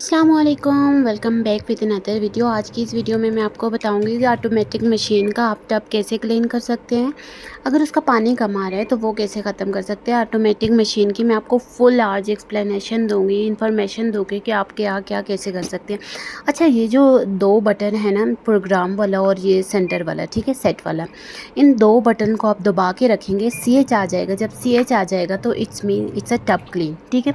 अस्सलामुअलैकुम, welcome back with another video. आज की इस वीडियो में मैं आपको बताऊंगी कि ऑटोमेटिक मशीन का आप टब कैसे क्लीन कर सकते हैं। अगर उसका पानी कम आ रहा है तो वो कैसे ख़त्म कर सकते हैं। ऑटोमेटिक मशीन की मैं आपको फुल आज एक्सप्लेनेशन दूंगी, इन्फॉर्मेशन दूंगी कि आप क्या क्या कैसे कर सकते हैं। अच्छा, ये जो दो बटन है ना, प्रोग्राम वाला और ये सेंटर वाला, ठीक है, सेट वाला, इन दो बटन को आप दबा के रखेंगे, CH आ जाएगा। जब CH आ जाएगा तो इट्स अ टब क्लीन, ठीक है।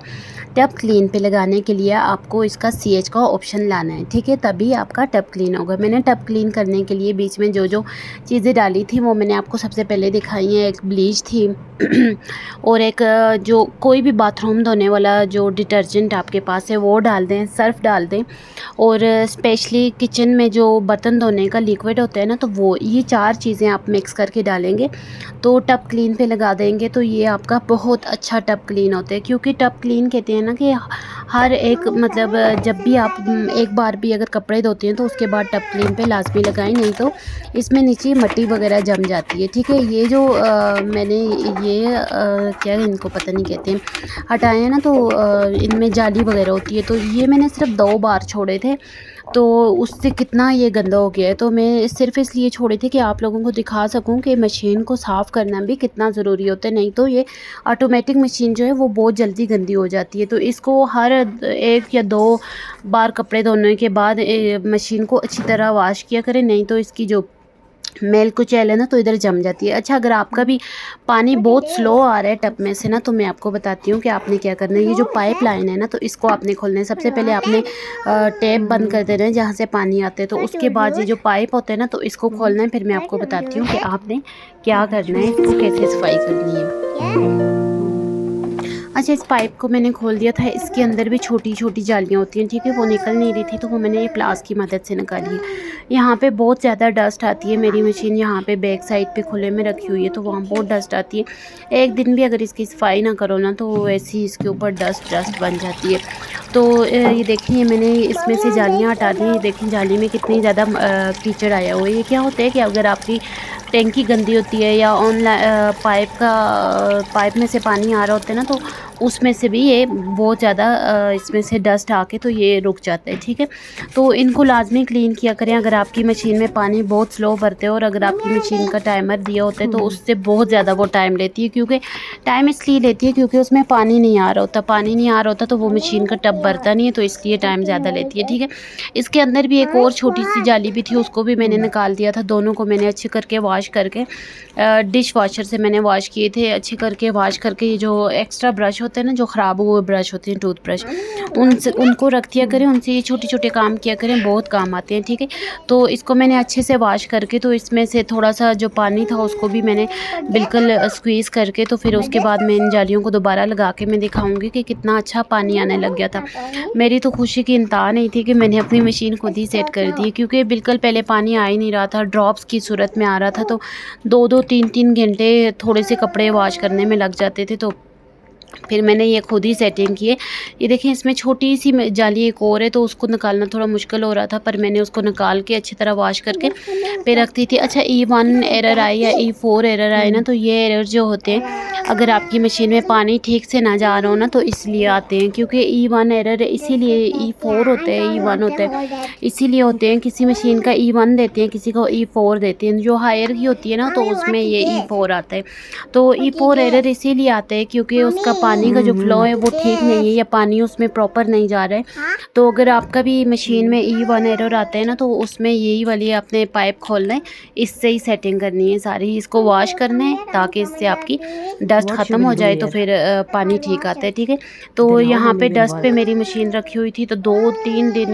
टब क्लीन पे लगाने के लिए आपको इसका CH का ऑप्शन लाना है, ठीक है, तभी आपका टब क्लीन होगा। मैंने टब क्लीन करने के लिए बीच में जो जो चीज़ें डाली थी वो मैंने आपको सबसे पहले दिखाई हैं। एक ब्लीच थी और एक जो कोई भी बाथरूम धोने वाला जो डिटर्जेंट आपके पास है वो डाल दें, सर्फ डाल दें, और स्पेशली किचन में जो बर्तन धोने का लिक्विड होता है ना, तो वो ये चार चीज़ें आप मिक्स करके डालेंगे तो टब क्लीन पे लगा देंगे तो ये आपका बहुत अच्छा टब क्लीन होता है। क्योंकि टब क्लीन कहते हैं ना कि हर एक मतलब जब भी आप एक बार भी अगर कपड़े धोते हैं तो उसके बाद टब क्लीन पे लाजमी लगाएं, नहीं तो इसमें नीचे मिट्टी वगैरह जम जाती है, ठीक है। ये जो मैंने ये क्या इनको पता नहीं कहते हैं, हटाए हैं ना, तो इनमें जाली वगैरह होती है, तो ये मैंने सिर्फ 2 बार छोड़े थे तो उससे कितना ये गंदा हो गया है। तो मैं सिर्फ इसलिए छोड़े थे कि आप लोगों को दिखा सकूं कि मशीन को साफ़ करना भी कितना ज़रूरी होता है, नहीं तो ये ऑटोमेटिक मशीन जो है वो बहुत जल्दी गंदी हो जाती है। तो इसको हर 1 या 2 बार कपड़े धोने के बाद मशीन को अच्छी तरह वॉश किया करें, नहीं तो इसकी जो मेल कुचैल है ना तो इधर जम जाती है। अच्छा, अगर आपका भी पानी बहुत स्लो आ रहा है टब में से ना, तो मैं आपको बताती हूँ कि आपने क्या करना है। ये जो पाइप लाइन है ना, तो इसको आपने खोलना है। सबसे पहले आपने टैप बंद कर देना है जहाँ से पानी आते हैं, तो उसके बाद ये जो पाइप होते हैं ना, तो इसको खोलना है। फिर मैं आपको बताती हूँ कि आपने क्या करना है, इसको कैसे सफाई करनी है। अच्छा, इस पाइप को मैंने खोल दिया था। इसके अंदर भी छोटी छोटी जालियाँ होती हैं, ठीक है, वो निकल नहीं रही थी तो वो मैंने ये प्लास की मदद से निकाली है। यहाँ पे बहुत ज़्यादा डस्ट आती है। मेरी मशीन यहाँ पे बैक साइड पे खुले में रखी हुई है तो वहाँ बहुत डस्ट आती है। एक दिन भी अगर इसकी सफाई ना करो ना तो वैसे ही इसके ऊपर डस्ट डस्ट बन जाती है। तो ये देखिए, मैंने इसमें से जालियाँ हटा दी। ये देखें जाली में कितनी ज़्यादा कीचड़ आया हुआ है। ये क्या होता है कि अगर आपकी टैंकी गंदी होती है या ऑनलाइन पाइप में से पानी आ रहा होता है ना, तो उसमें से भी ये बहुत ज़्यादा इसमें से डस्ट आके तो ये रुक जाता है, ठीक है। तो इनको लाजमी क्लीन किया करें। अगर आपकी मशीन में पानी बहुत स्लो भरते हो और अगर आपकी मशीन का टाइमर दिया होता है तो उससे बहुत ज़्यादा वो टाइम लेती है। क्योंकि टाइम इसलिए लेती है क्योंकि उसमें पानी नहीं आ रहा होता। पानी नहीं आ रहा होता तो वो मशीन का टब भरता नहीं है, तो इसलिए टाइम ज़्यादा लेती है, ठीक है। इसके अंदर भी एक और छोटी सी जाली भी थी, उसको भी मैंने निकाल दिया था। दोनों को मैंने अच्छे करके वॉश करके डिश वॉशर से मैंने वॉश किए थे। अच्छे करके वॉश करके ये जो एक्स्ट्रा ब्रश होते हैं ना, जो ख़राब हुए ब्रश होते हैं, टूथ ब्रश, उनसे उनको रख दिया करें। उनसे ये छोटे छोटे काम किया करें, बहुत काम आते हैं, ठीक है। तो इसको मैंने अच्छे से वॉश करके, तो इसमें से थोड़ा सा जो पानी था उसको भी मैंने बिल्कुल स्क्वीज़ करके, तो फिर उसके बाद मैं इन जालियों को दोबारा लगा के मैं दिखाऊंगी कि कितना अच्छा पानी आने लग गया था। मेरी तो खुशी की इंतहा नहीं थी कि मैंने अपनी मशीन खुद ही सेट कर दी, क्योंकि बिल्कुल पहले पानी आ ही नहीं रहा था, ड्रॉप्स की सूरत में आ रहा था। तो 2-2 3-3 घंटे थोड़े से कपड़े वॉश करने में लग जाते थे। तो फिर मैंने ये खुद ही सेटिंग की है। ये देखें, इसमें छोटी सी जाली एक और है तो उसको निकालना थोड़ा मुश्किल हो रहा था, पर मैंने उसको निकाल के अच्छी तरह वॉश करके पे रखती थी। अच्छा, E1 एरर आए या E4 एरर आए ना, तो ये एरर जो होते हैं अगर आपकी मशीन में पानी ठीक से ना जा रहा हो ना तो इसलिए आते हैं। क्योंकि E1 एरर इसीलिए, E4 होते हैं, E1 होते हैं, इसीलिए होते हैं। किसी मशीन का E1 देते हैं, किसी को E4 देते हैं। जो हायर की होती है ना तो उसमें ये E4 आता है। तो E4 एरर इसीलिए आते हैं क्योंकि उसका पानी का जो फ्लो है वो ठीक नहीं है या पानी उसमें प्रॉपर नहीं जा रहा है। तो अगर आपका भी मशीन में E1 एरर आता है ना तो उसमें यही वाली आपने पाइप खोलना है, इससे ही सेटिंग करनी है सारी। इसको वॉश करना है ताकि इससे आपकी डस्ट ख़त्म हो जाए तो फिर पानी ठीक आता है, ठीक है। तो यहाँ पे डस्ट पे मेरी मशीन रखी हुई थी तो 2-3 दिन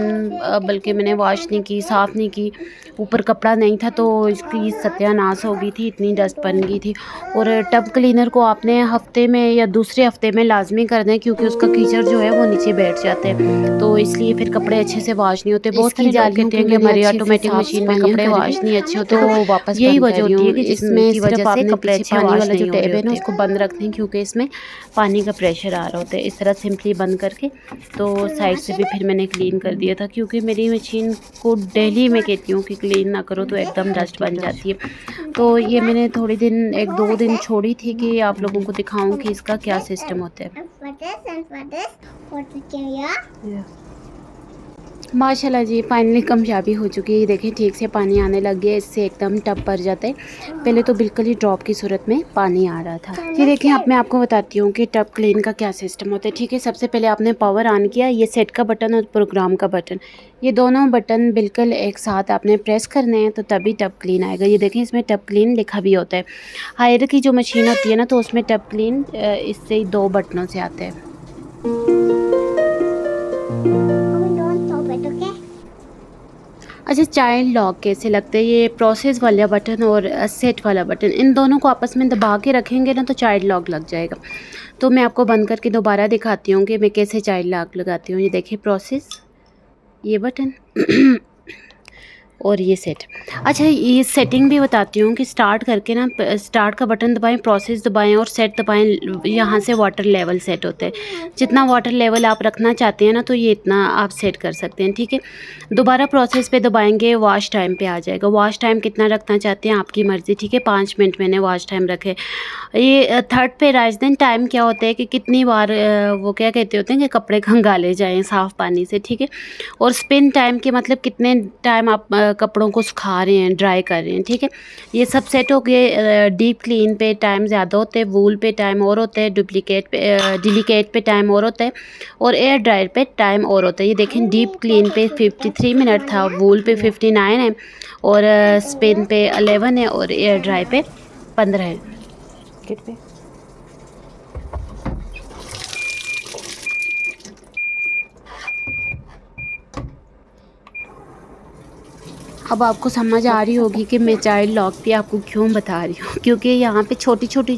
बल्कि मैंने वॉश नहीं की, साफ़ नहीं की। ऊपर कपड़ा नहीं था तो इसकी सत्यानाश हो गई थी, इतनी डस्ट बन गई थी। और टब क्लीनर को आपने हफ्ते में या दूसरे हफ्ते में लाजमी कर दें, क्योंकि उसका कीचड़ जो है वो नीचे बैठ जाते हैं, तो इसलिए फिर कपड़े अच्छे से वॉश नहीं होते। बहुत सारे लोग कहते हैं कि हमारी ऑटोमेटिक मशीन में कपड़े वॉश नहीं अच्छे होते, तो वापस यही वजह होती है कि जिसमें सिर्फ आपने कपड़े अच्छे पानी वाला जो टैब है ना उसको बंद रख दें, क्योंकि इसमें पानी का प्रेशर आ रहा होता है। इस तरह सिंपली बंद करके तो साइड से भी फिर मैंने क्लीन कर दिया था, क्योंकि मेरी मशीन को डेली मैं कहती हूँ कि क्लीन ना करो तो एकदम डस्ट बन जाती है। तो ये मैंने थोड़ी दिन 1-2 दिन छोड़ी थी कि आप लोगों को दिखाऊं कि इसका क्या सिस्टम होता है। माशाल्लाह जी, फाइनली कामयाबी हो चुकी है। ये देखें ठीक से पानी आने लग गया, इससे एकदम टब भर जाता है। पहले तो बिल्कुल ही ड्रॉप की सूरत में पानी आ रहा था। ये देखें, अब मैं आपको बताती हूँ कि टब क्लीन का क्या सिस्टम होता है। ठीक है, सबसे पहले आपने पावर ऑन किया, ये सेट का बटन और प्रोग्राम का बटन, ये दोनों बटन बिल्कुल एक साथ आपने प्रेस करने हैं, तो तभी टब क्लीन आएगा। ये देखें, इसमें टब क्लीन लिखा भी होता है। हायर की जो मशीन होती है ना, तो उसमें टब क्लीन इससे ही 2 बटनों से आता है। अच्छा, चाइल्ड लॉक कैसे लगता है? ये प्रोसेस वाला बटन और सेट वाला बटन, इन दोनों को आपस में दबा के रखेंगे ना, तो चाइल्ड लॉक लग जाएगा। तो मैं आपको बंद करके दोबारा दिखाती हूँ कि मैं कैसे चाइल्ड लॉक लगाती हूँ। ये देखिए प्रोसेस, ये बटन और ये सेट। अच्छा, ये सेटिंग भी बताती हूँ कि स्टार्ट करके ना, स्टार्ट का बटन दबाएं, प्रोसेस दबाएं और सेट दबाएं। यहाँ से वाटर लेवल सेट होते हैं। जितना वाटर लेवल आप रखना चाहते हैं ना, तो ये इतना आप सेट कर सकते हैं। ठीक है, दोबारा प्रोसेस पे दबाएंगे, वॉश टाइम पे आ जाएगा। वॉश टाइम कितना रखना चाहते हैं आपकी मर्ज़ी। ठीक है, 5 मिनट मैंने वॉश टाइम रखे। ये थर्ड पे राइजन टाइम क्या होता है कि कितनी बार वो क्या कहते होते हैं कि कपड़े खंगाले जाएँ साफ़ पानी से। ठीक है, और स्पिन टाइम के मतलब कितने टाइम आप कपड़ों को सुखा रहे हैं, ड्राई कर रहे हैं। ठीक है, ये सब सेट हो गए। डीप क्लीन पे टाइम ज़्यादा होते हैं, वूल पे टाइम और होता है, डुप्लीकेट पे डिलीकेट पे टाइम और होता है, और एयर ड्रायर पे टाइम और होता है। ये देखें, डीप क्लीन पे 53 मिनट था, वूल पे 59 है, और स्पिन पे 11 है, और एयर ड्राई पे 15 है। पे अब आपको समझ आ रही होगी कि मैं चाइल्ड लॉक भी आपको क्यों बता रही हूँ, क्योंकि यहाँ पे छोटी छोटी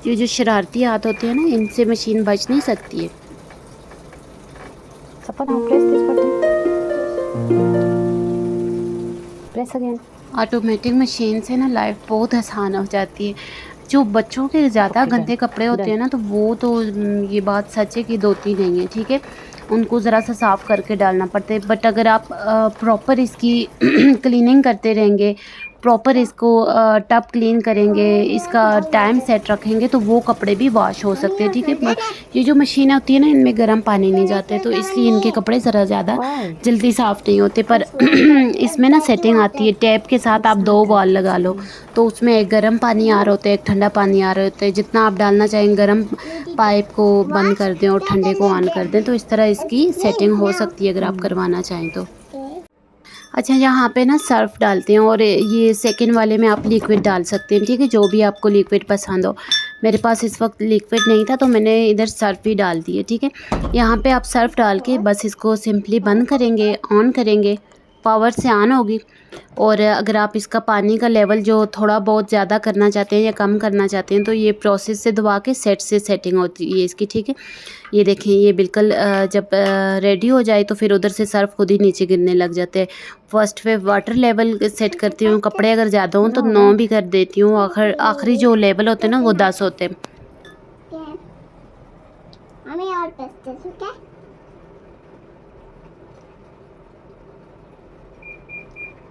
जो शरारती हाथ होते हैं ना, इनसे मशीन बच नहीं सकती है। Press again. ऑटोमेटिक मशीन से ना लाइफ बहुत आसान हो जाती है। जो बच्चों के ज़्यादा गंदे कपड़े होते हैं ना, तो वो तो ये बात सच है कि धोती नहीं है। ठीक है, उनको ज़रा सा साफ़ करके डालना पड़ता है। बट अगर आप प्रॉपर इसकी क्लीनिंग करते रहेंगे, प्रॉपर इसको टब क्लीन करेंगे, इसका टाइम सेट रखेंगे, तो वो कपड़े भी वॉश हो सकते हैं। ठीक है, ये जो मशीन होती है ना, इनमें गर्म पानी नहीं जाता है, तो इसलिए इनके कपड़े ज़रा ज़्यादा जल्दी साफ़ नहीं होते। पर इसमें ना सेटिंग आती है, टैप के साथ आप 2 बॉल लगा लो, तो उसमें एक गर्म पानी आ रहा होता है, एक ठंडा पानी आ रहा होता है। जितना आप डालना चाहें, गर्म पाइप को बंद कर दें और ठंडे को ऑन कर दें, तो इस तरह इसकी सेटिंग हो सकती है अगर आप करवाना चाहें तो। अच्छा, यहाँ पे ना सर्फ़ डालते हैं, और ये सेकंड वाले में आप लिक्विड डाल सकते हैं। ठीक है, जो भी आपको लिक्विड पसंद हो। मेरे पास इस वक्त लिक्विड नहीं था, तो मैंने इधर सर्फ़ भी डाल दिए। ठीक है, यहाँ पे आप सर्फ़ डाल के बस इसको सिंपली बंद करेंगे, ऑन करेंगे, पावर से ऑन होगी। और अगर आप इसका पानी का लेवल जो थोड़ा बहुत ज़्यादा करना चाहते हैं या कम करना चाहते हैं, तो ये प्रोसेस से दबा के सेट से सेटिंग होती है इसकी। ठीक है, ये देखें, ये बिल्कुल जब रेडी हो जाए, तो फिर उधर से सर्फ खुद ही नीचे गिरने लग जाते हैं। फर्स्ट पे वाटर लेवल सेट करती हूँ, कपड़े अगर ज़्यादा हों तो 9 भी कर देती हूँ। आखिरी जो लेवल होते हैं ना, वो 10 होते हैं।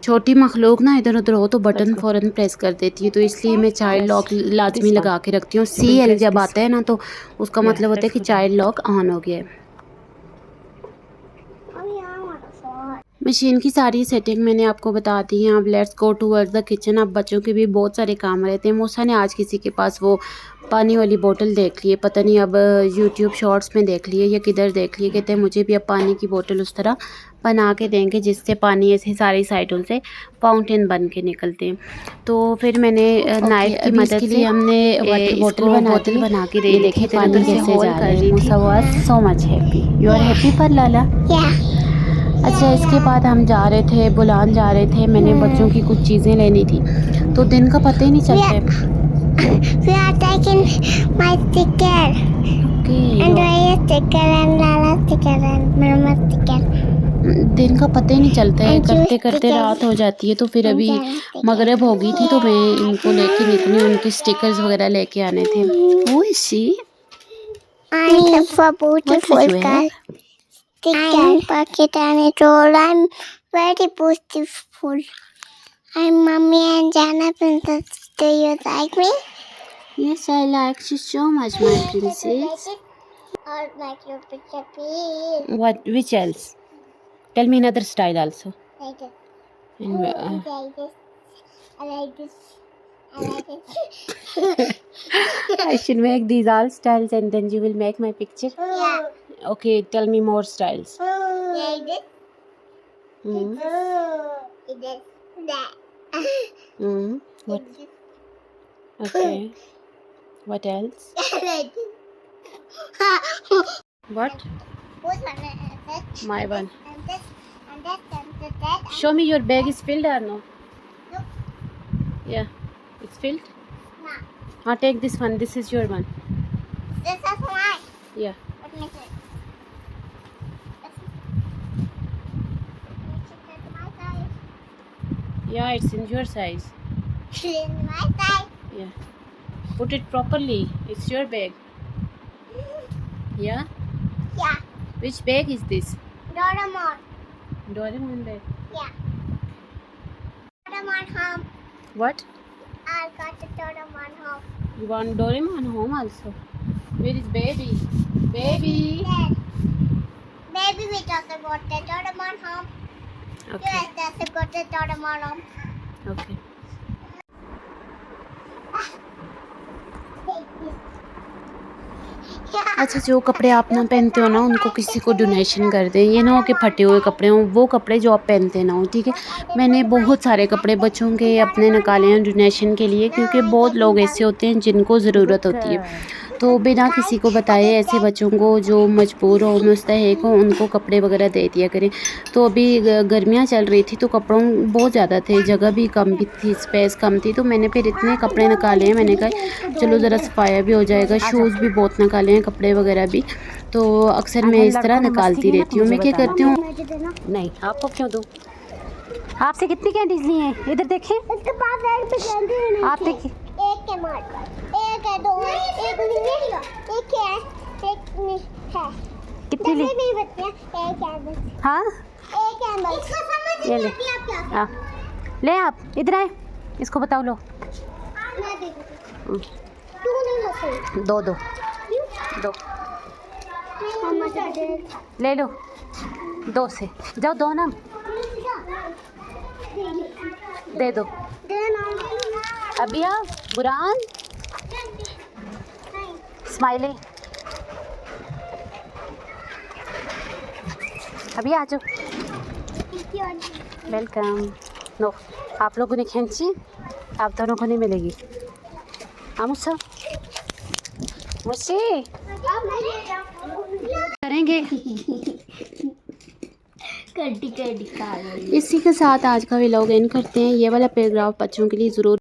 छोटी मखलूक ना इधर उधर हो तो बटन फ़ौरन प्रेस कर देती है, तो इसलिए मैं चाइल्ड लॉक लाजमी लगा के रखती हूँ। CL जब आता है ना, तो उसका मतलब होता है कि चाइल्ड लॉक ऑन हो गया है। मशीन की सारी सेटिंग मैंने आपको बता दी है। अब let's go towards the kitchen. अब बच्चों के भी बहुत सारे काम रहते हैं। मूसा ने आज किसी के पास वो पानी वाली बोतल देख ली है, पता नहीं अब यूट्यूब शॉर्ट्स में देख लिए या किधर देख लिए, कहते हैं मुझे भी अब पानी की बोतल उस तरह बना के देंगे जिससे पानी ऐसे सारी साइडों से फाउंटेन बन के निकलते हैं। तो फिर मैंने नाइफ की मदद से हमने बोतल बना के दे दी थी। पानी कैसे जा रहा है। Moosa was so much happy. You are happy पर लाला? अच्छा, इसके बाद हम जा रहे थे, बुलान जा रहे थे। मैंने बच्चों की कुछ चीज़ें लेनी थी, तो दिन का पता ही नहीं चलता है। We are taking my sticker. Okay. And Raya sticker and Lala sticker and Mama sticker. दिन का पता ही नहीं चलता है, करते करते रात हो जाती है। तो फिर अभी मगरिब हो गई थी, तो मैं इनको लेके निकली, उनके स्टिकर्स वगैरह लेके आने थे। Who is she? I'm a beautiful girl. I'm pocket and it all. I'm very beautiful. I'm Mommy and Jana Princess. Do you like me? Yes, I like you so much, my princess. I'll make your picture, please. What? Which else? Tell me another style also. Like this. And, Like this. I like this. I like it. I should make these all styles and then you will make my picture. Yeah. Okay, tell me more styles. Like this. Hmm. Like this. That. Hmm. What? Like this. Okay. What else? Like this. What? Who's one? My one. And this. And that. And that. Show me your bag is filled or no? No. Yeah. It's filled? No. Take this one. This is your one. This is mine. Yeah. Let me see. That's my size. Yeah, it's in your size. It's in my size. Yeah. Put it properly. It's your bag. Yeah? Yeah. Which bag is this? Doraemon. Doraemon bag. Yeah. Doraemon home. What? I got the Doraemon home. You want Doraemon home also? Where is baby? Baby! Yes. Baby, we just got the Doraemon home. Okay. Yes, just got the Doraemon home. Okay. अच्छा, जो कपड़े आप ना पहनते हो ना उनको किसी को डोनेशन कर दें। ये ना हो कि फटे हुए कपड़े हों, वो कपड़े जो आप पहनते ना हो, ठीक है। मैंने बहुत सारे कपड़े बच्चों के अपने निकाले हैं डोनेशन के लिए, क्योंकि बहुत लोग ऐसे होते हैं जिनको ज़रूरत होती है। तो बिना किसी को बताए ऐसे बच्चों को जो मजबूर हो, मुस्तहिक हो, उनको कपड़े वगैरह दे दिया करें। तो अभी गर्मियाँ चल रही थी तो कपड़ों बहुत ज़्यादा थे, जगह भी कम भी थी, स्पेस कम थी। तो मैंने फिर इतने कपड़े निकाले हैं, मैंने कहा चलो ज़रा सफाया भी हो जाएगा। शूज़ भी बहुत निकाले हैं, कपड़े वगैरह भी। तो अक्सर मैं इस तरह निकालती रहती हूँ। मैं क्या करती हूँ, नहीं आपको क्यों दूँ, आपसे कितनी कैंडीज ली हैं, इधर देखें। इसके पास एक पे कैंडी नहीं आप देखिए, एक के मार, एक है, दो है, एक नहीं है, एक है, एक नहीं है। कितनी ली? नहीं बच्चे, एक है बस। हाँ एक है बस। इसको समझ ये नहीं ले। आती आप क्या? हाँ ले, आप इधर आए, इसको बताओ। लो मैं दे दूँ। तू नहीं हंसे। दो दो दो मम्मा दे। ले लो, दो से जाओ, दो ना दे दो। अभी आप बुरान स्माइली, अभी आ जाओ। वेलकम। नो, आप लोगों ने खींची, आप दोनों को नहीं मिलेगी। मुझसे मुझसे करेंगे। इसी के साथ आज का व्लॉग एंड करते हैं। ये वाला पैराग्राफ बच्चों के लिए ज़रूर